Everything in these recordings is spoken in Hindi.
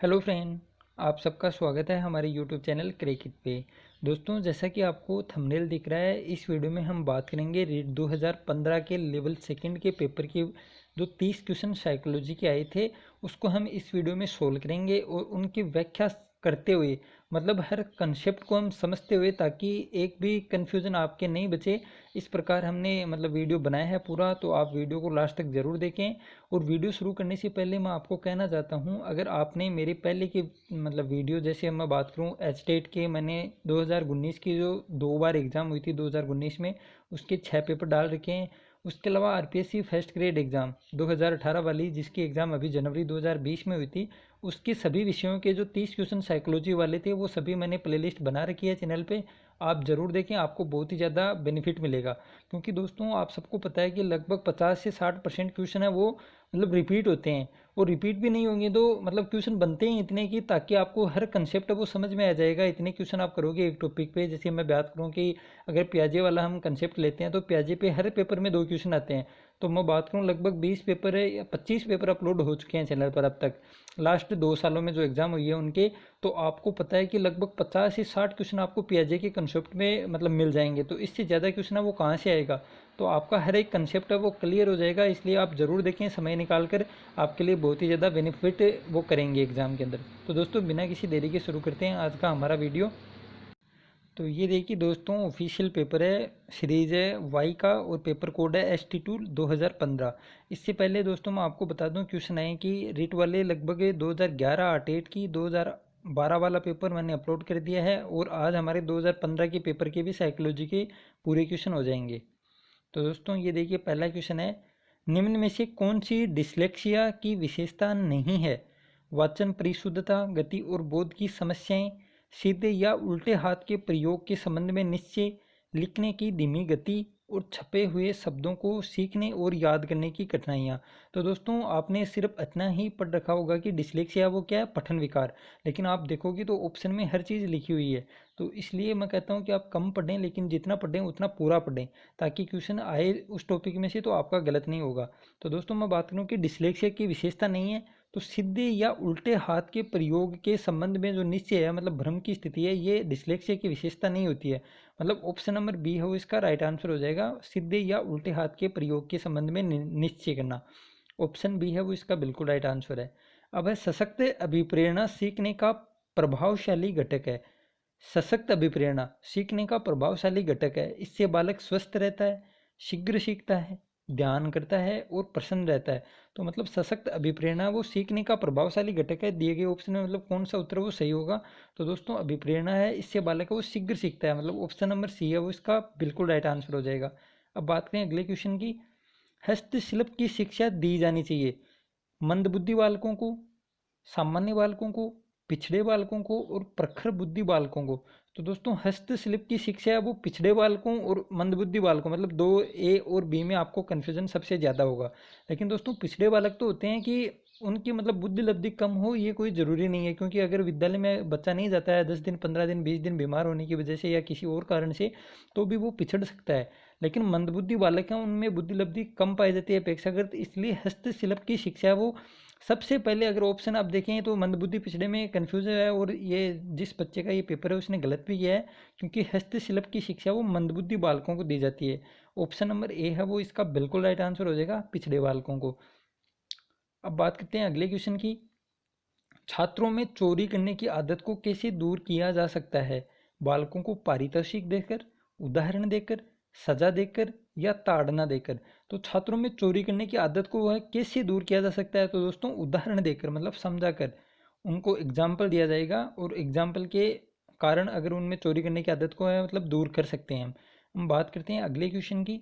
हेलो फ्रेंड, आप सबका स्वागत है हमारे यूट्यूब चैनल क्रैक इट पे। दोस्तों, जैसा कि आपको थंबनेल दिख रहा है, इस वीडियो में हम बात करेंगे रीट 2015 के लेवल सेकंड के पेपर के जो 30 क्वेश्चन साइकोलॉजी के आए थे उसको हम इस वीडियो में सोल्व करेंगे और उनकी व्याख्या करते हुए मतलब हर कंसेप्ट को हम समझते हुए, ताकि एक भी कन्फ्यूज़न आपके नहीं बचे। इस प्रकार हमने मतलब वीडियो बनाया है पूरा, तो आप वीडियो को लास्ट तक ज़रूर देखें। और वीडियो शुरू करने से पहले मैं आपको कहना चाहता हूं, अगर आपने मेरे पहले की मतलब वीडियो, जैसे मैं बात करूं एचटेट के, मैंने 2019 की जो 2 बार एग्ज़ाम हुई थी 2019 में, उसके 6 पेपर डाल रखे हैं। उसके अलावा आरपीएससी फर्स्ट ग्रेड एग्ज़ाम 2018 वाली, जिसकी एग्ज़ाम अभी जनवरी 2020 में हुई थी, उसके सभी विषयों के जो 30 क्वेश्चन साइकोलॉजी वाले थे वो सभी मैंने प्लेलिस्ट बना रखी है चैनल पे। आप ज़रूर देखें, आपको बहुत ही ज़्यादा बेनिफिट मिलेगा। क्योंकि दोस्तों, आप सबको पता है कि लगभग 50 से 60% क्वेश्चन है वो मतलब रिपीट होते हैं, और रिपीट भी नहीं होंगे तो मतलब क्वेश्चन बनते हैं इतने की, ताकि आपको हर कंसेप्ट वो समझ में आ जाएगा। इतने क्वेश्चन आप करोगे एक टॉपिक पे। जैसे मैं बात करूँ कि अगर प्याजे वाला हम कंसेप्ट लेते हैं तो प्याजे पे हर पेपर में 2 क्वेश्चन आते हैं। तो मैं बात करूँ लगभग 20 पेपर है या 25 पेपर अपलोड हो चुके हैं चैनल पर अब तक, लास्ट 2 सालों में जो एग्ज़ाम हुई है उनके। तो आपको पता है कि लगभग 50 से 60 क्वेश्चन आपको पीएचडी के कंसेप्ट में मतलब मिल जाएंगे। तो इससे ज़्यादा क्वेश्चन है वो कहाँ से आएगा? तो आपका हर एक कंसेप्ट है वो क्लियर हो जाएगा। इसलिए आप ज़रूर देखें, समय निकाल कर, आपके लिए बहुत ही ज़्यादा बेनिफिट वो करेंगे एग्ज़ाम के अंदर। तो दोस्तों, बिना किसी देरी के शुरू करते हैं आज का हमारा वीडियो। तो ये देखिए दोस्तों, ऑफिशियल पेपर है, सीरीज है वाई का, और पेपर कोड है ST2 2015। इससे पहले दोस्तों मैं आपको बता दूं, क्वेश्चन आए कि रीट वाले लगभग 2011 ATET की 2012 वाला पेपर मैंने अपलोड कर दिया है, और आज हमारे 2015 के पेपर के भी साइकोलॉजी के पूरे क्वेश्चन हो जाएंगे। तो दोस्तों ये देखिए, पहला क्वेश्चन है, निम्न में से कौन सी डिसलेक्सिया की विशेषता नहीं है? वाचन परिशुद्धता, गति और बोध की समस्याएं, सीधे या उल्टे हाथ के प्रयोग के संबंध में निश्चय, लिखने की धीमी गति, और छपे हुए शब्दों को सीखने और याद करने की कठिनाइयाँ। तो दोस्तों, आपने सिर्फ इतना ही पढ़ रखा होगा कि डिसलेक्सिया वो क्या है, पठन विकार। लेकिन आप देखोगे तो ऑप्शन में हर चीज़ लिखी हुई है। तो इसलिए मैं कहता हूँ कि आप कम पढ़ें, लेकिन जितना पढ़ें उतना पूरा पढ़ें, ताकि क्वेश्चन आए उस टॉपिक में से तो आपका गलत नहीं होगा। तो दोस्तों मैं बात करूँ कि डिसलेक्सिया की विशेषता नहीं है, तो सीधे या उल्टे हाथ के प्रयोग के संबंध में जो निश्चय है मतलब भ्रम की स्थिति है, ये डिसलेक्सिया की विशेषता नहीं होती है। मतलब ऑप्शन नंबर बी है वो इसका राइट आंसर हो जाएगा, सीधे या उल्टे हाथ के प्रयोग के संबंध में निश्चय करना। ऑप्शन बी है वो इसका बिल्कुल राइट आंसर है। अब है, सशक्त अभिप्रेरणा सीखने का प्रभावशाली घटक है। सशक्त अभिप्रेरणा सीखने का प्रभावशाली घटक है। इससे बालक स्वस्थ रहता है, शीघ्र सीखता है, ध्यान करता है और प्रसन्न रहता है। तो मतलब सशक्त अभिप्रेरणा वो सीखने का प्रभावशाली घटक है। दिए गए ऑप्शन में मतलब कौन सा उत्तर वो सही होगा? तो दोस्तों अभिप्रेरणा है, इससे बालक वो शीघ्र सीखता है, मतलब ऑप्शन नंबर सी है वो इसका बिल्कुल राइट आंसर हो जाएगा। अब बात करें अगले क्वेश्चन की। हस्तशिल्प की शिक्षा दी जानी चाहिए मंदबुद्धि बालकों को, सामान्य बालकों को, पिछड़े बालकों को और प्रखर बुद्धि बालकों को। तो दोस्तों, हस्तशिल्प की शिक्षा है वो पिछड़े बालकों और मंदबुद्धि बालकों, मतलब 2A और B में आपको कन्फ्यूजन सबसे ज़्यादा होगा। लेकिन दोस्तों, पिछड़े बालक तो होते हैं कि उनकी मतलब बुद्धि लब्धि कम हो, ये कोई ज़रूरी नहीं है। क्योंकि अगर विद्यालय में बच्चा नहीं जाता है 10 दिन 15 दिन 20 दिन बीमार होने की वजह से या किसी और कारण से, तो भी वो पिछड़ सकता है। लेकिन मंदबुद्धि बालक हैं, उनमें बुद्धि लब्धि कम पाई जाती है अपेक्षाकृत, इसलिए हस्तशिल्प की शिक्षा वो सबसे पहले। अगर ऑप्शन आप देखें तो मंदबुद्धि पिछड़े में कन्फ्यूज है, और ये जिस बच्चे का ये पेपर है उसने गलत भी किया है, क्योंकि हस्तशिल्प की शिक्षा वो मंदबुद्धि बालकों को दी जाती है। ऑप्शन नंबर ए है वो इसका बिल्कुल राइट आंसर हो जाएगा, पिछड़े बालकों को। अब बात करते हैं अगले क्वेश्चन की। छात्रों में चोरी करने की आदत को कैसे दूर किया जा सकता है? बालकों को पारितोषिक देकर, उदाहरण देकर, सजा देकर या ताड़ना देकर। तो छात्रों में चोरी करने की आदत को वह कैसे दूर किया जा सकता है? तो दोस्तों, उदाहरण देकर, मतलब समझा कर, उनको एग्जाम्पल दिया जाएगा, और एग्जाम्पल के कारण अगर उनमें चोरी करने की आदत को है मतलब दूर कर सकते हैं हम बात करते हैं अगले क्वेश्चन की।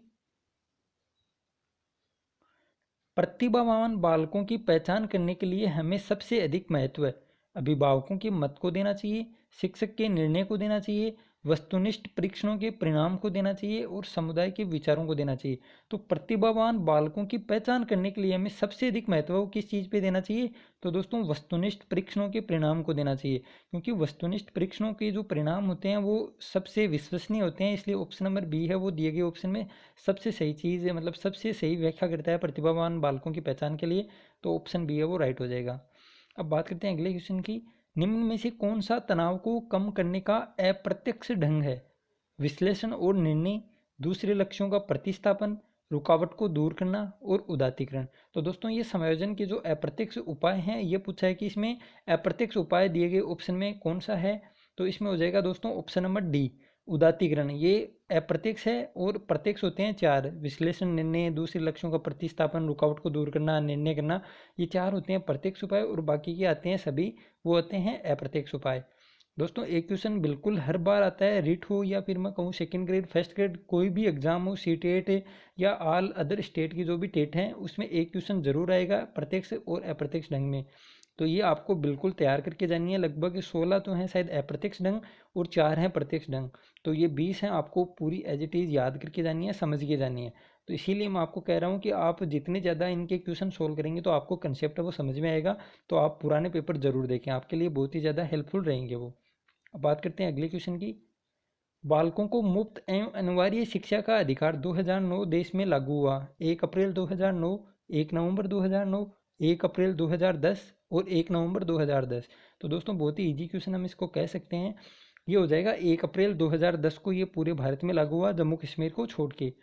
प्रतिभावान बालकों की पहचान करने के लिए हमें सबसे अधिक महत्व अभिभावकों के मत को देना चाहिए, शिक्षक के निर्णय को देना चाहिए, वस्तुनिष्ठ परीक्षणों के परिणाम को देना चाहिए, और समुदाय के विचारों को देना चाहिए। तो प्रतिभावान बालकों की पहचान करने के लिए हमें सबसे अधिक महत्व किस चीज़ पे देना चाहिए? तो दोस्तों, वस्तुनिष्ठ परीक्षणों के परिणाम को देना चाहिए, क्योंकि वस्तुनिष्ठ परीक्षणों के जो परिणाम होते हैं वो सबसे विश्वसनीय होते हैं। इसलिए ऑप्शन नंबर बी है वो दिए गए ऑप्शन में सबसे सही चीज़ है, मतलब सबसे सही व्याख्या करता है प्रतिभावान बालकों की पहचान के लिए। तो ऑप्शन बी है वो राइट हो जाएगा। अब बात करते हैं अगले क्वेश्चन की। निम्न में से कौन सा तनाव को कम करने का अप्रत्यक्ष ढंग है? विश्लेषण और निर्णय, दूसरे लक्ष्यों का प्रतिस्थापन, रुकावट को दूर करना और उदातीकरण। तो दोस्तों ये समायोजन के जो अप्रत्यक्ष उपाय हैं ये पूछा है कि इसमें अप्रत्यक्ष उपाय दिए गए ऑप्शन में कौन सा है? तो इसमें हो जाएगा दोस्तों ऑप्शन नंबर डी, उदातीकरण। ये अप्रत्यक्ष है और प्रत्यक्ष होते हैं 4, विश्लेषण, निर्णय, दूसरे लक्ष्यों का प्रतिस्थापन, रुकावट को दूर करना, निर्णय करना। ये 4 होते हैं प्रत्यक्ष उपाय और बाकी के आते हैं सभी वो होते हैं अप्रत्यक्ष उपाय। दोस्तों एक क्वेश्चन बिल्कुल हर बार आता है, रीट हो या फिर मैं कहूँ सेकंड ग्रेड, फर्स्ट ग्रेड, कोई भी एग्जाम हो, सी टेट या ऑल अदर स्टेट की जो भी टेट हैं उसमें एक क्वेश्चन जरूर आएगा प्रत्यक्ष और अप्रत्यक्ष ढंग में। तो ये आपको बिल्कुल तैयार करके जानी है। लगभग 16 तो हैं शायद अप्रत्यक्ष ढंग और 4 हैं प्रत्यक्ष ढंग, तो ये 20 हैं। आपको पूरी एज इट इज़ याद करके जानी है, समझ के जानी है। तो इसीलिए मैं आपको कह रहा हूँ कि आप जितने ज़्यादा इनके क्वेश्चन सोल्व करेंगे तो आपको कंसेप्ट है वो समझ में आएगा। तो आप पुराने पेपर जरूर देखें, आपके लिए बहुत ही ज़्यादा हेल्पफुल रहेंगे वो। अब बात करते हैं अगले क्वेश्चन की। बालकों को मुफ्त एवं अनिवार्य शिक्षा का अधिकार 2009 देश में लागू हुआ। 1 अप्रैल 2009, 1 नवंबर 2009, 1 अप्रैल 2010 और 1 नवंबर 2010। तो दोस्तों बहुत ही इजी क्वेश्चन हम इसको कह सकते हैं। ये हो जाएगा 1 अप्रैल 2010 को ये पूरे भारत में लागू हुआ, जम्मू कश्मीर को छोड़ के।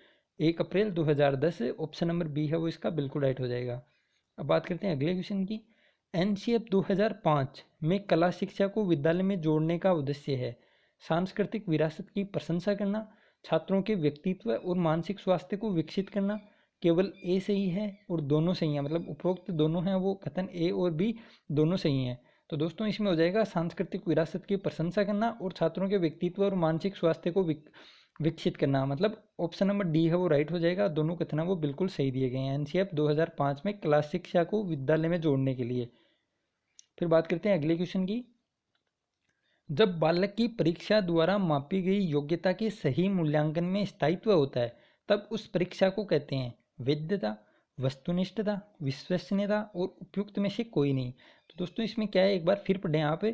1 अप्रैल 2010 ऑप्शन नंबर बी है वो इसका बिल्कुल राइट हो जाएगा। अब बात करते हैं अगले क्वेश्चन की। एनसीएफ 2005 में कला शिक्षा को विद्यालय में जोड़ने का उद्देश्य है सांस्कृतिक विरासत की प्रशंसा करना, छात्रों के व्यक्तित्व और मानसिक स्वास्थ्य को विकसित करना। केवल ए सही है और दोनों सही हैं, मतलब उपरोक्त दोनों हैं वो कथन ए और बी दोनों सही हैं। तो दोस्तों इसमें हो जाएगा सांस्कृतिक विरासत की प्रशंसा करना और छात्रों के व्यक्तित्व और मानसिक स्वास्थ्य को विकसित करना, मतलब ऑप्शन नंबर डी है वो राइट हो जाएगा। दोनों कथन वो बिल्कुल सही दिए गए हैं एनसीएफ 2005 में कला शिक्षा को विद्यालय में जोड़ने के लिए। फिर बात करते हैं अगले क्वेश्चन की। जब बालक की परीक्षा द्वारा मापी गई योग्यता के सही मूल्यांकन में स्थायित्व होता है तब उस परीक्षा को कहते हैं वैधता, वस्तुनिष्ठता, विश्वसनीयता और उपयुक्त में से कोई नहीं। तो दोस्तों इसमें क्या है, एक बार फिर पढ़ें आप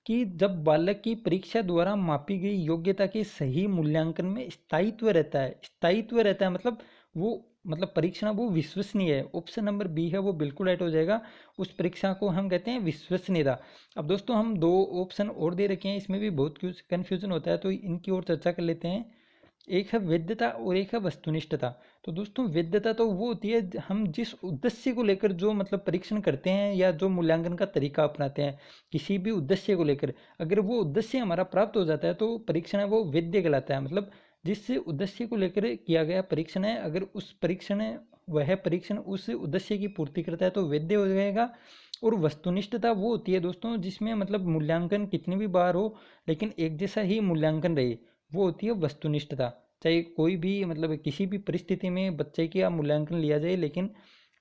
कि जब बालक की परीक्षा द्वारा मापी गई योग्यता के सही मूल्यांकन में स्थायित्व रहता है, स्थायित्व रहता है मतलब वो मतलब परीक्षा वो विश्वसनीय है। ऑप्शन नंबर बी है वो बिल्कुल राइट हो जाएगा। उस परीक्षा को हम कहते हैं विश्वसनीयता। अब दोस्तों हम 2 ऑप्शन और दे रखे हैं, इसमें भी बहुत कन्फ्यूजन होता है तो इनकी ओर चर्चा कर लेते हैं। एक है वैधता और एक है वस्तुनिष्ठता। तो दोस्तों वैधता तो वो होती है हम जिस उद्देश्य को लेकर जो मतलब परीक्षण करते हैं या जो मूल्यांकन का तरीका अपनाते हैं किसी भी उद्देश्य को लेकर, अगर वो उद्देश्य हमारा प्राप्त हो जाता है तो परीक्षण है वो वैध कहलाता है। मतलब जिस उद्देश्य को लेकर किया गया परीक्षण है, अगर उस परीक्षण वह परीक्षण उस उद्देश्य की पूर्ति करता है तो वैध हो जाएगा। और वस्तुनिष्ठता वो होती है दोस्तों जिसमें मतलब मूल्यांकन कितनी भी बार हो लेकिन एक जैसा ही मूल्यांकन रहे, वो होती है वस्तुनिष्ठता। चाहे कोई भी मतलब किसी भी परिस्थिति में बच्चे का मूल्यांकन लिया जाए लेकिन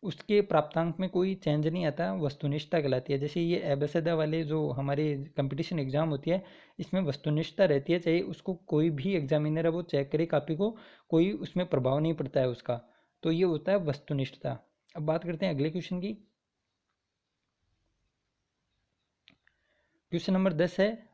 उसके प्राप्तांक में कोई चेंज नहीं आता, वस्तुनिष्ठता कहलाती है। जैसे ये एबेसेदा वाले जो हमारे कंपटीशन एग्जाम होती है इसमें वस्तुनिष्ठता रहती है, चाहे उसको कोई भी एग्जामिनर है वो चेक करे कापी को, कोई उसमें प्रभाव नहीं पड़ता है उसका। तो ये होता है वस्तुनिष्ठता। अब बात करते हैं अगले क्वेश्चन की। क्वेश्चन नंबर 10 है,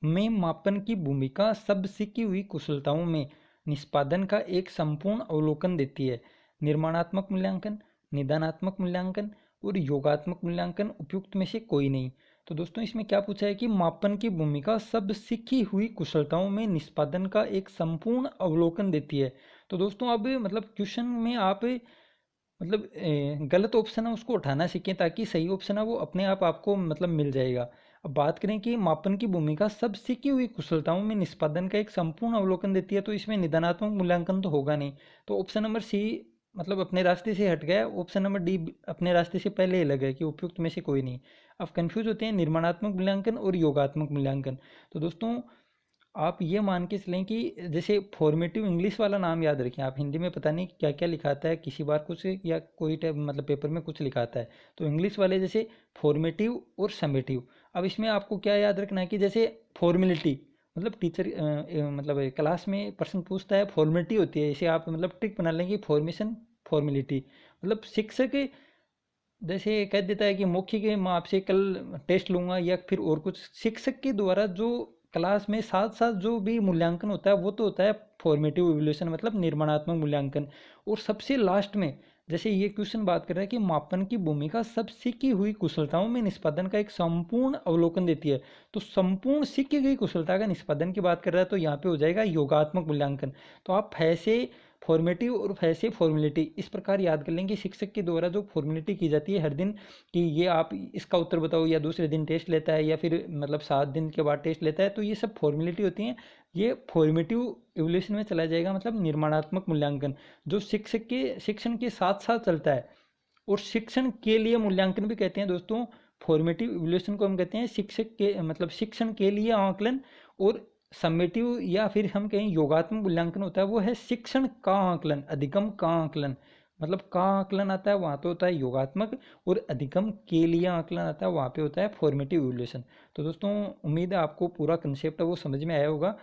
में मापन की भूमिका सब सीखी हुई कुशलताओं में निष्पादन का एक संपूर्ण अवलोकन देती है। निर्माणात्मक मूल्यांकन, निदानात्मक मूल्यांकन और योगात्मक मूल्यांकन उपयुक्त में से कोई नहीं। तो दोस्तों इसमें क्या पूछा है कि मापन की भूमिका सब सीखी हुई कुशलताओं में निष्पादन का एक संपूर्ण अवलोकन देती है। तो दोस्तों अब मतलब क्वेश्चन में आप मतलब गलत ऑप्शन है उसको उठाना सीखें ताकि सही ऑप्शन है वो अपने आप आपको मतलब मिल जाएगा। अब बात करें कि मापन की भूमिका सब सीखी हुई कुशलताओं में निष्पादन का एक संपूर्ण अवलोकन देती है, तो इसमें निदानात्मक मूल्यांकन तो होगा नहीं। तो ऑप्शन नंबर सी मतलब अपने रास्ते से हट गया, ऑप्शन नंबर डी अपने रास्ते से पहले ही लगा कि उपयुक्त में से कोई नहीं। अब कंफ्यूज होते हैं निर्माणात्मक मूल्यांकन और योगात्मक मूल्यांकन। तो दोस्तों आप ये मान के चलें कि जैसे फॉर्मेटिव इंग्लिश वाला नाम याद रखें आप, हिंदी में पता नहीं क्या क्या लिखाता है किसी बार कुछ या कोई टाइप मतलब पेपर में कुछ लिखाता है, तो इंग्लिश वाले जैसे फॉर्मेटिव और समेटिव। अब इसमें आपको क्या याद रखना है कि जैसे फॉर्मेलिटी मतलब टीचर मतलब क्लास में पर्सन पूछता है फॉर्मेलिटी होती है, इसे आप मतलब टिक बना लेंगे फॉर्मेशन फॉर्मेलिटी। मतलब शिक्षक जैसे कह देता है कि मौखिक मैं आपसे कल टेस्ट लूँगा या फिर और कुछ, शिक्षक के द्वारा जो क्लास में साथ साथ जो भी मूल्यांकन होता है वो तो होता है फॉर्मेटिव इवोल्यूशन मतलब निर्माणात्मक मूल्यांकन। और सबसे लास्ट में जैसे ये क्वेश्चन बात कर रहा है कि मापन की भूमिका सब सीखी हुई कुशलताओं में निष्पादन का एक संपूर्ण अवलोकन देती है। तो संपूर्ण सीखी गई कुशलता का निष्पादन की बात कर रहा है तो यहाँ पे हो जाएगा योगात्मक मूल्यांकन। तो आप फैसे फॉर्मेटिव और फैसे फॉर्मेलिटी इस प्रकार याद कर लेंगे। शिक्षक के द्वारा जो फॉर्मेलिटी की जाती है हर दिन कि ये आप इसका उत्तर बताओ, या दूसरे दिन टेस्ट लेता है, या फिर मतलब 7 दिन के बाद टेस्ट लेता है, तो ये सब फॉर्मेलिटी होती हैं। ये फॉर्मेटिव इवोल्यूशन में चला जाएगा, मतलब निर्माणात्मक मूल्यांकन जो शिक्षण के साथ साथ चलता है। और शिक्षण के लिए मूल्यांकन भी कहते हैं दोस्तों। फॉर्मेटिव इवोल्यूशन को हम कहते हैं शिक्षक के मतलब शिक्षण के लिए आकलन। और समेटिव या फिर हम कहें योगात्मक मूल्यांकन होता है, वो है शिक्षण का आकलन, अधिगम का आकलन। मतलब का आकलन आता है वहाँ पे होता है योगात्मक, और अधिगम के लिए आकलन आता है वहाँ पे होता है फॉर्मेटिव इवोल्यूशन। तो दोस्तों उम्मीद है आपको पूरा कंसेप्ट है वो समझ में आया होगा।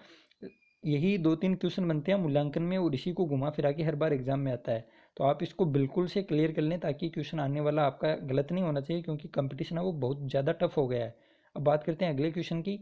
यही 2-3 क्वेश्चन बनते हैं मूल्यांकन में, और इसी को घुमा फिरा के हर बार एग्जाम में आता है। तो आप इसको बिल्कुल से क्लियर कर लें ताकि क्वेश्चन आने वाला आपका गलत नहीं होना चाहिए, क्योंकि कंपटीशन है वो बहुत ज़्यादा टफ हो गया है। अब बात करते हैं अगले क्वेश्चन की।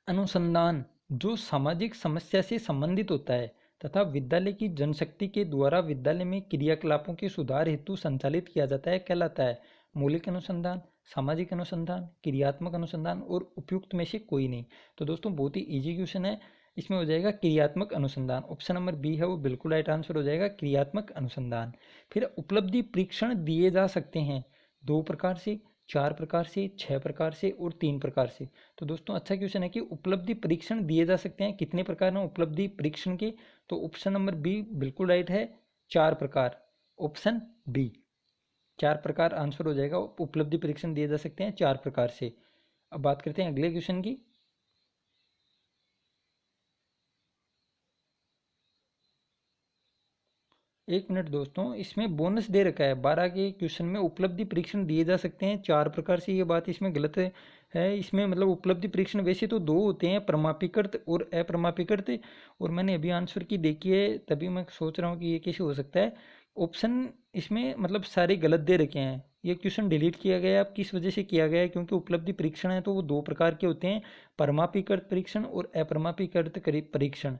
अनुसंधान जो सामाजिक समस्या से संबंधित होता है तथा विद्यालय की जनशक्ति के द्वारा विद्यालय में क्रियाकलापों के सुधार हेतु संचालित किया जाता है कहलाता है मौलिक अनुसंधान, सामाजिक अनुसंधान, क्रियात्मक अनुसंधान, और उपयुक्त में से कोई नहीं। तो दोस्तों बहुत ही इजी क्वेश्चन है। इसमें हो जाएगा क्रियात्मक अनुसंधान। ऑप्शन नंबर बी है वो बिल्कुल राइट आंसर हो जाएगा, क्रियात्मक अनुसंधान। फिर उपलब्धि परीक्षण दिए जा सकते हैं 2 प्रकार से, 4 प्रकार से, 6 प्रकार से और 3 प्रकार से। तो दोस्तों अच्छा क्वेश्चन है कि उपलब्धि परीक्षण दिए जा सकते हैं कितने प्रकार हैं उपलब्धि परीक्षण के। तो ऑप्शन नंबर बी बिल्कुल राइट है, 4 प्रकार। ऑप्शन बी 4 प्रकार आंसर हो जाएगा। उपलब्धि परीक्षण दिए जा सकते हैं 4 प्रकार से। अब बात करते हैं अगले क्वेश्चन की। 1 मिनट दोस्तों, इसमें बोनस दे रखा है 12 के क्वेश्चन में उपलब्धि परीक्षण दिए जा सकते हैं 4 प्रकार से। ये बात इसमें गलत है। इसमें मतलब उपलब्धि परीक्षण वैसे तो 2 होते हैं, प्रमापीकृत और अप्रमापीकृत। और मैंने अभी आंसर की देखी है, तभी मैं सोच रहा हूँ कि ये कैसे हो सकता है। ऑप्शन इसमें मतलब सारे गलत दे रखे हैं। ये क्वेश्चन डिलीट किया गया है। अब किस वजह से किया गया है, क्योंकि उपलब्धि परीक्षण है तो वो 2 प्रकार के होते हैं, प्रमापीकृत परीक्षण और अप्रमापीकृत परीक्षण।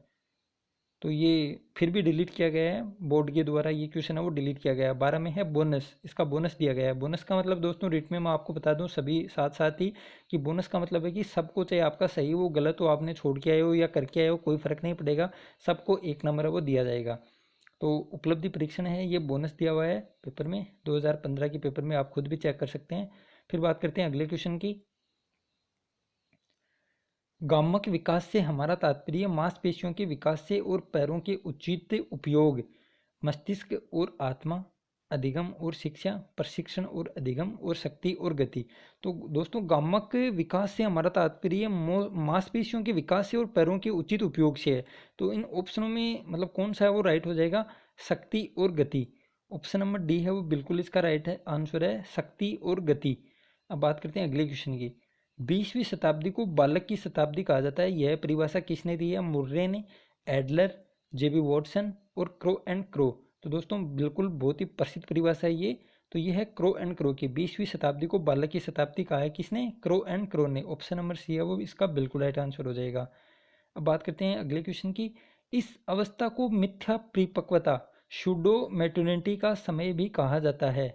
तो ये फिर भी डिलीट किया गया है बोर्ड के द्वारा। ये क्वेश्चन है वो डिलीट किया गया है। 12 में है बोनस, इसका बोनस दिया गया है। बोनस का मतलब दोस्तों रेट में मैं आपको बता दूं सभी साथ साथ ही कि बोनस का मतलब है कि सबको, चाहे आपका सही हो गलत हो, आपने छोड़ के आए हो या करके आए हो, कोई फर्क नहीं पड़ेगा, सबको 1 नंबर है वो दिया जाएगा। तो उपलब्धि परीक्षण है ये बोनस दिया हुआ है पेपर में, 2015 के पेपर में, आप खुद भी चेक कर सकते हैं। फिर बात करते हैं अगले क्वेश्चन की। गामक विकास से हमारा तात्पर्य मांसपेशियों के विकास से और पैरों के उचित उपयोग, मस्तिष्क और आत्मा, अधिगम और शिक्षा, प्रशिक्षण और अधिगम, और शक्ति और गति। तो दोस्तों गामक विकास से हमारा तात्पर्य मांसपेशियों के विकास से और पैरों के उचित उपयोग से है। तो इन ऑप्शनों में मतलब कौन सा है वो राइट हो जाएगा, शक्ति और गति। ऑप्शन नंबर डी है वो बिल्कुल इसका राइट है आंसर है, शक्ति और गति। अब बात करते हैं अगले क्वेश्चन की। 20वीं शताब्दी को बालक की शताब्दी कहा जाता है, यह परिभाषा किसने दी है, मुर्रे ने, एडलर, जेबी वॉटसन और क्रो एंड क्रो। तो दोस्तों बिल्कुल बहुत ही प्रसिद्ध परिभाषा है ये। तो ये है क्रो एंड क्रो की। 20वीं शताब्दी को बालक की शताब्दी कहा है किसने, क्रो एंड क्रो ने। ऑप्शन नंबर सी है वो इसका बिल्कुल राइट आंसर हो जाएगा। अब बात करते हैं अगले क्वेश्चन की। इस अवस्था को मिथ्या परिपक्वता, शूडो मैटुरिटी का समय भी कहा जाता है।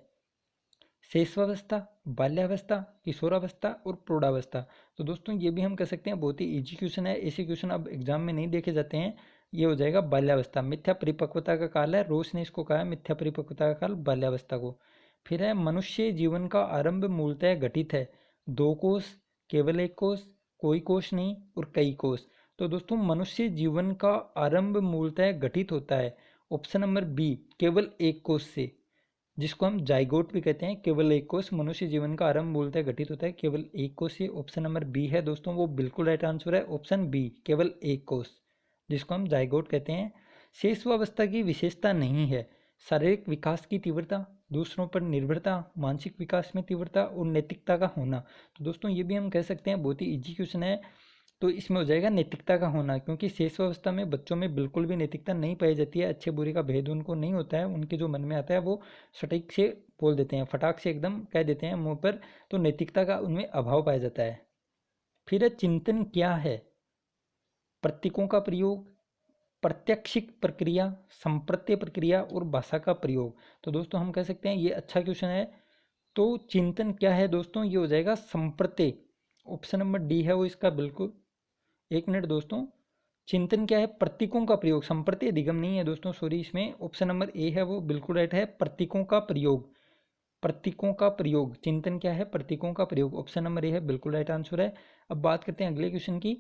शैशवावस्था, बाल्यावस्था, किशोरावस्था और प्रौढ़ावस्था। तो दोस्तों ये भी हम कह सकते हैं बहुत ही इजी क्वेश्चन है। ऐसे क्वेश्चन अब एग्जाम में नहीं देखे जाते हैं। ये हो जाएगा बाल्यावस्था। मिथ्या परिपक्वता का काल है, रोस ने इसको कहा है मिथ्या परिपक्वता का काल बाल्यावस्था को। फिर है मनुष्य जीवन का आरंभ मूलतः घटित है 2 कोष, केवल 1 कोष, कोई कोष नहीं और कई कोष। तो दोस्तों मनुष्य जीवन का आरंभ मूलतः घटित होता है, ऑप्शन नंबर बी, केवल 1 कोष से, जिसको हम जाइगोट भी कहते हैं। केवल 1 कोष मनुष्य जीवन का आरंभ मूलतः घटित होता है केवल 1 कोष से। ऑप्शन नंबर बी है दोस्तों वो बिल्कुल राइट आंसर है, ऑप्शन बी, केवल 1 कोष, जिसको हम जाइगोट कहते हैं। शैशवावस्था की विशेषता नहीं है शारीरिक विकास की तीव्रता, दूसरों पर निर्भरता, मानसिक विकास में तीव्रता और नैतिकता का होना। तो दोस्तों ये भी हम कह सकते हैं बहुत ही इजी क्वेश्चन है। तो इसमें हो जाएगा नैतिकता का होना, क्योंकि शैशवावस्था में बच्चों में बिल्कुल भी नैतिकता नहीं पाई जाती है। अच्छे बुरे का भेद उनको नहीं होता है, उनके जो मन में आता है वो सटीक से बोल देते हैं, फटाक से एकदम कह देते हैं मुंह पर। तो नैतिकता का उनमें अभाव पाया जाता है। फिर चिंतन क्या है, प्रतीकों का प्रयोग, प्रत्यक्षिक प्रक्रिया, संप्रत्य प्रक्रिया और भाषा का प्रयोग। तो दोस्तों हम कह सकते हैं ये अच्छा क्वेश्चन है। तो चिंतन क्या है दोस्तों, ये हो जाएगा संप्रत्य। ऑप्शन नंबर डी है वो इसका बिल्कुल। एक मिनट दोस्तों, चिंतन क्या है, प्रतीकों का प्रयोग। संप्रत्य अधिगम नहीं है दोस्तों, सॉरी, इसमें ऑप्शन नंबर ए है वो बिल्कुल राइट है, प्रतीकों का प्रयोग। प्रतीकों का प्रयोग, चिंतन क्या है, प्रतीकों का प्रयोग, ऑप्शन नंबर ए है बिल्कुल राइट आंसर है। अब बात करते हैं अगले क्वेश्चन की।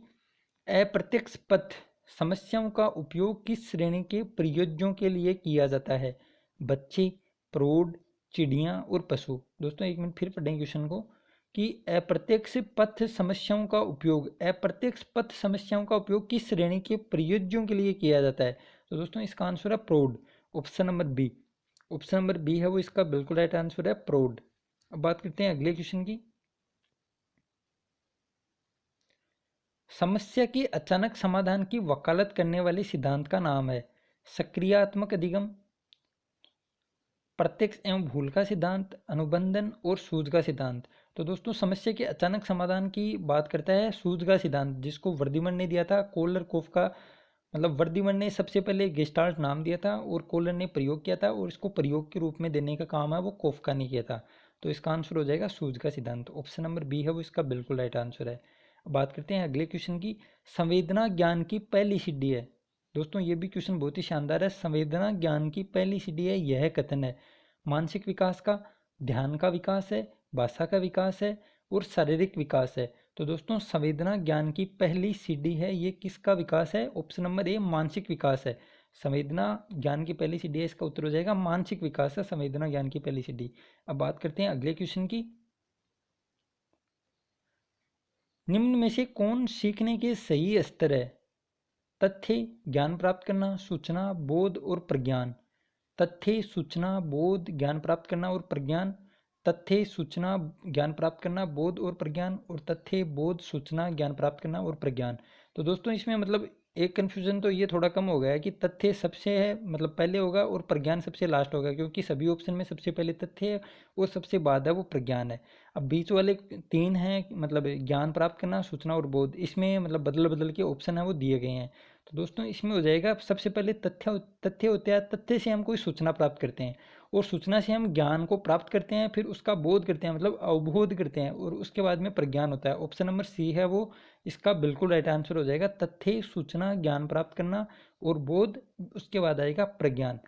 अप्रत्यक्ष पथ समस्याओं का उपयोग किस श्रेणी के प्रयोज्यों के लिए किया जाता है? बच्चे, प्रौढ़, चिड़ियाँ और पशु। दोस्तों एक मिनट फिर पढ़ेंगे क्वेश्चन को कि अप्रत्यक्ष पथ समस्याओं का उपयोग, अप्रत्यक्ष पथ समस्याओं का उपयोग किस श्रेणी के प्रयोज्यों के लिए किया जाता है? तो दोस्तों इसका आंसर है प्रौढ़, option number B. Option number B है वो इसका बिल्कुल राइट आंसर है, प्रौढ़। अब बात करते हैं अगले क्वेश्चन की। समस्या के अचानक समाधान की वकालत करने वाले सिद्धांत का नाम है? सक्रियात्मक अधिगम, प्रत्यक्ष एवं भूल का सिद्धांत, अनुबंधन और सूझ का सिद्धांत। तो दोस्तों समस्या के अचानक समाधान की बात करता है सूझ का सिद्धांत, जिसको वर्दीमन ने दिया था। कोलर कोफ का मतलब वर्दीमन ने सबसे पहले गेस्टाल्ट नाम दिया था और कोलर ने प्रयोग किया था, और इसको प्रयोग के रूप में देने का काम है वो कोफका ने किया था। तो इसका आंसर हो जाएगा सूझ का सिद्धांत, ऑप्शन नंबर बी है वो इसका बिल्कुल राइट आंसर है। बात करते हैं अगले क्वेश्चन की। संवेदना ज्ञान की पहली सीढ़ी है। दोस्तों ये भी क्वेश्चन बहुत ही शानदार है। संवेदना ज्ञान की पहली सीढ़ी है, यह कथन है मानसिक विकास का, ध्यान का विकास है, भाषा का विकास है और शारीरिक विकास है। तो दोस्तों संवेदना ज्ञान की पहली सीढ़ी है, ये किसका विकास है? ऑप्शन नंबर ए मानसिक विकास है। संवेदना ज्ञान की पहली सीढ़ी है, इसका उत्तर हो जाएगा मानसिक विकास है संवेदना ज्ञान की पहली सीढ़ी। अब बात करते हैं अगले क्वेश्चन की। निम्न में से कौन सीखने के सही स्तर है? तथ्य, ज्ञान प्राप्त करना, सूचना, बोध और प्रज्ञान। तथ्य, सूचना, बोध, ज्ञान प्राप्त करना और प्रज्ञान। तथ्य, सूचना, ज्ञान प्राप्त करना, बोध और प्रज्ञान, और तथ्य, बोध, सूचना, ज्ञान प्राप्त करना और प्रज्ञान। तो दोस्तों इसमें मतलब एक कन्फ्यूजन तो ये थोड़ा कम हो गया है कि तथ्य सबसे है मतलब पहले होगा और प्रज्ञान सबसे लास्ट होगा, क्योंकि सभी ऑप्शन में सबसे पहले तथ्य है और सबसे बाद है वो प्रज्ञान है। अब बीच वाले तीन हैं मतलब ज्ञान प्राप्त करना, सूचना और बोध, इसमें मतलब बदल बदल के ऑप्शन है वो दिए गए हैं। तो दोस्तों इसमें हो जाएगा सबसे पहले तथ्य होता है, तथ्य से हम कोई सूचना प्राप्त करते हैं और सूचना से हम ज्ञान को प्राप्त करते हैं, फिर उसका बोध करते हैं मतलब अवबोध करते हैं, और उसके बाद में प्रज्ञान होता है। ऑप्शन नंबर सी है वो इसका बिल्कुल राइट आंसर हो जाएगा, तथ्य, सूचना, ज्ञान प्राप्त करना और बोध, उसके बाद आएगा प्रज्ञान।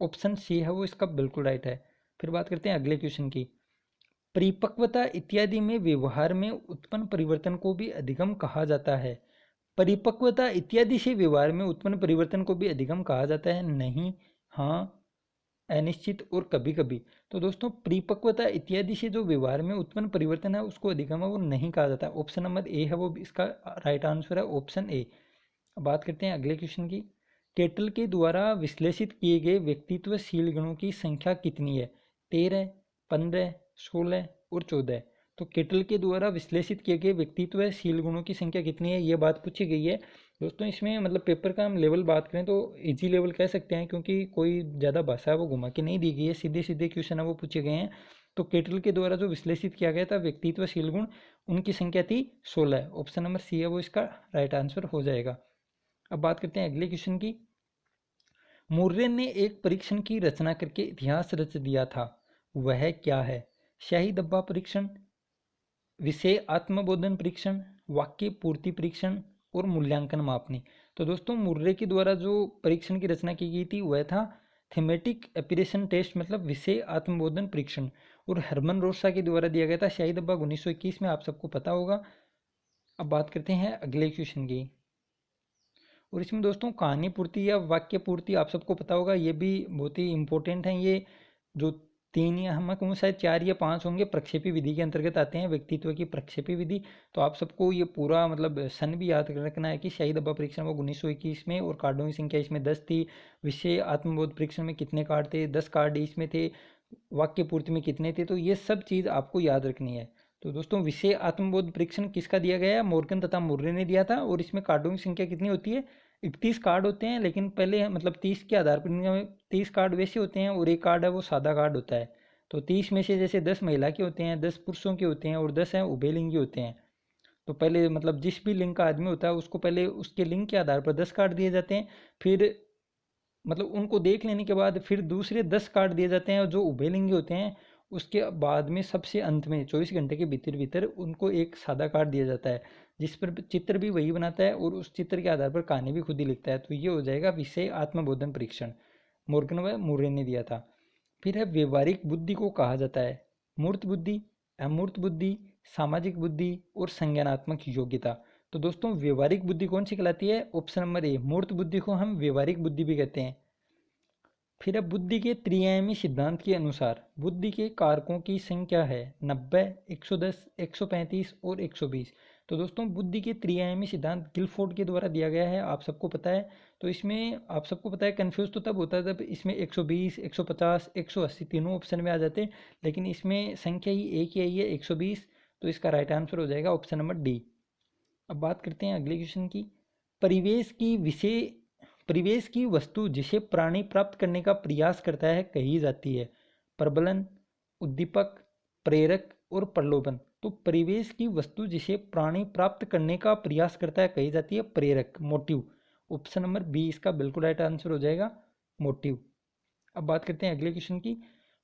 ऑप्शन सी है वो इसका बिल्कुल राइट है। फिर बात करते हैं अगले क्वेश्चन की। परिपक्वता इत्यादि में व्यवहार में उत्पन्न परिवर्तन को भी अधिगम कहा जाता है। परिपक्वता इत्यादि से व्यवहार में उत्पन्न परिवर्तन को भी अधिगम कहा जाता है? नहीं, हाँ, अनिश्चित और कभी कभी। तो दोस्तों परिपक्वता इत्यादि से जो व्यवहार में उत्पन्न परिवर्तन है उसको अधिगम है वो नहीं कहा जाता। ऑप्शन नंबर ए है वो इसका राइट आंसर है, ऑप्शन ए। अब बात करते हैं अगले क्वेश्चन की। केटल के द्वारा विश्लेषित किए गए व्यक्तित्वशील गुणों की संख्या कितनी है? 13, 15, 16 और 14। तो केटल के द्वारा विश्लेषित किए गए व्यक्तित्वशील गुणों की संख्या कितनी है, ये बात पूछी गई है। दोस्तों इसमें मतलब पेपर का हम लेवल बात करें तो इजी लेवल कह सकते हैं, क्योंकि कोई ज़्यादा भाषा है वो घुमा के नहीं दी गई है, सीधे सीधे क्वेश्चन है वो पूछे गए हैं। तो केटल के द्वारा जो विश्लेषित किया गया था व्यक्तित्वशील गुण, उनकी संख्या थी 16। ऑप्शन नंबर सी है वो इसका राइट आंसर हो जाएगा। अब बात करते हैं अगले क्वेश्चन की। मुर्रे ने एक परीक्षण की रचना करके इतिहास रच दिया था, वह क्या है? शाही डब्बा परीक्षण, विषय आत्मबोधन परीक्षण, वाक्य पूर्ति परीक्षण और मूल्यांकन मापनी। तो दोस्तों मुर्रे के द्वारा जो परीक्षण की रचना की गई थी वह था थीमेटिक एपिरेशन टेस्ट मतलब विषय आत्मबोधन परीक्षण, और हरमन रोसा के द्वारा दिया गया था शाही डब्बा 1921 में, आप सबको पता होगा। अब बात करते हैं अगले क्वेश्चन की, और इसमें दोस्तों कहानी पूर्ति या वाक्य पूर्ति आप सबको पता होगा, ये भी बहुत ही इंपॉर्टेंट है। ये जो तीन या हम कहूँ शायद 4 या 5 होंगे प्रक्षेपी विधि के अंतर्गत आते हैं, व्यक्तित्व की प्रक्षेपी विधि। तो आप सबको ये पूरा मतलब सन भी याद रखना है कि शाही डब्बा परीक्षण वो 1921 में, और कार्डों की संख्या इसमें 10 थी। विषय आत्मबोध परीक्षण में कितने कार्ड थे? 10 कार्ड इसमें थे। वाक्य पूर्ति में कितने थे? तो ये सब चीज़ आपको याद रखनी है। तो दोस्तों विषय आत्मबोध परीक्षण किसका दिया गया है? मॉर्गन तथा मुर्रे ने दिया था, और इसमें कार्डों की संख्या कितनी होती है? 31 कार्ड होते हैं, लेकिन पहले मतलब 30 के आधार पर 30 कार्ड वैसे होते हैं और एक कार्ड है वो सादा कार्ड होता है। तो 30 में से जैसे 10 महिला के होते हैं, 10 पुरुषों के होते हैं और 10 हैं उभयलिंगी होते हैं। तो पहले मतलब जिस भी लिंग का आदमी होता है उसको पहले उसके लिंग के आधार पर 10 कार्ड दिए जाते हैं, फिर मतलब उनको देख लेने के बाद फिर दूसरे 10 कार्ड दिए जाते हैं, जो उभयलिंगी होते हैं उसके बाद में सबसे अंत में 24 घंटे के भीतर भीतर उनको एक सादा कार्ड दिया जाता है, जिस पर चित्र भी वही बनाता है और उस चित्र के आधार पर कहानी भी खुद ही लिखता है। तो ये हो जाएगा विषय आत्मबोधन परीक्षण, मॉर्गन व मुर्रे ने दिया था। फिर है व्यवहारिक बुद्धि को कहा जाता है मूर्त बुद्धि, अमूर्त बुद्धि, सामाजिक बुद्धि और संज्ञानात्मक योग्यता। तो दोस्तों व्यवहारिक बुद्धि कौन सी कहलाती है? ऑप्शन नंबर ए, मूर्त बुद्धि को हम व्यवहारिक बुद्धि भी कहते हैं। फिर अब बुद्धि के त्रिआयामी सिद्धांत के अनुसार बुद्धि के कारकों की संख्या है 90, 110, 135 और 120। तो दोस्तों बुद्धि के त्रिआयामी सिद्धांत गिलफोर्ड के द्वारा दिया गया है, आप सबको पता है। तो इसमें आप सबको पता है कंफ्यूज तो तब होता है जब इसमें 120, 150, 180 तीनों ऑप्शन में आ जाते, लेकिन इसमें संख्या ही एक ही आई है 120। तो इसका राइट आंसर हो जाएगा ऑप्शन नंबर डी। अब बात करते हैं अगले क्वेश्चन की। परिवेश की वस्तु जिसे प्राणी प्राप्त करने का प्रयास करता है कही जाती है प्रबलन, उद्दीपक, प्रेरक और प्रलोभन। तो परिवेश की वस्तु जिसे प्राणी प्राप्त करने का प्रयास करता है कही जाती है प्रेरक, मोटिव। ऑप्शन नंबर बी इसका बिल्कुल राइट आंसर हो जाएगा, मोटिव। अब बात करते हैं अगले क्वेश्चन की।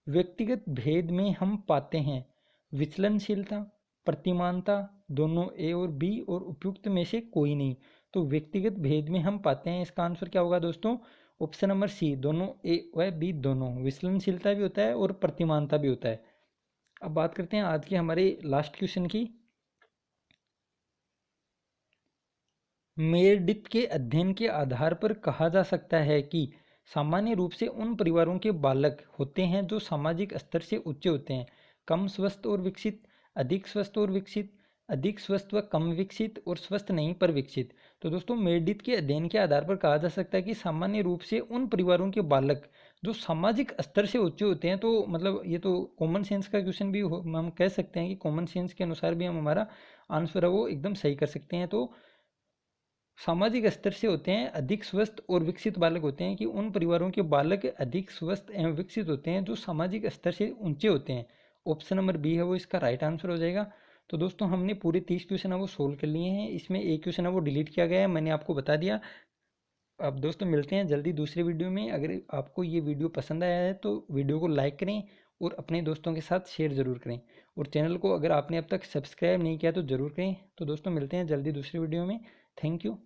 व्यक्तिगत भेद में हम पाते हैं विचलनशीलता, प्रतिमानता, दोनों ए और बी और उपयुक्त में से कोई नहीं। तो व्यक्तिगत भेद में हम पाते हैं, इसका आंसर क्या होगा दोस्तों? ऑप्शन नंबर सी, दोनों ए व बी दोनों। विचलनशीलता भी होता है और प्रतिमानता भी होता है। अब बात करते हैं आज के हमारे लास्ट क्वेश्चन की। मेरडिथ के अध्ययन के आधार पर कहा जा सकता है कि सामान्य रूप से उन परिवारों के बालक होते हैं जो सामाजिक स्तर से उच्च होते हैं, कम स्वस्थ और विकसित, अधिक स्वस्थ और विकसित, अधिक स्वस्थ व कम विकसित और स्वस्थ नहीं पर विकसित। तो दोस्तों मेरडिथ के अध्ययन के आधार पर कहा जा सकता है कि सामान्य रूप से उन परिवारों के बालक जो सामाजिक स्तर से उच्च होते हैं। तो मतलब ये तो कॉमन सेंस का क्वेश्चन भी हम कह सकते हैं कि कॉमन सेंस के अनुसार भी हम हमारा आंसर है वो एकदम सही कर सकते हैं। तो सामाजिक स्तर से होते हैं, अधिक स्वस्थ और विकसित बालक होते हैं कि उन परिवारों के बालक अधिक स्वस्थ एवं विकसित होते हैं जो सामाजिक स्तर से ऊंचे होते हैं। ऑप्शन नंबर बी है वो इसका राइट आंसर हो जाएगा। तो दोस्तों हमने पूरे 30 क्वेश्चन है वो सोल्व कर लिए हैं, इसमें एक क्वेश्चन है वो डिलीट किया गया है, मैंने आपको बता दिया। अब दोस्तों मिलते हैं जल्दी दूसरे वीडियो में। अगर आपको ये वीडियो पसंद आया है तो वीडियो को लाइक करें और अपने दोस्तों के साथ शेयर ज़रूर करें, और चैनल को अगर आपने अब तक सब्सक्राइब नहीं किया तो ज़रूर करें। तो दोस्तों मिलते हैं जल्दी दूसरे वीडियो में। Thank you.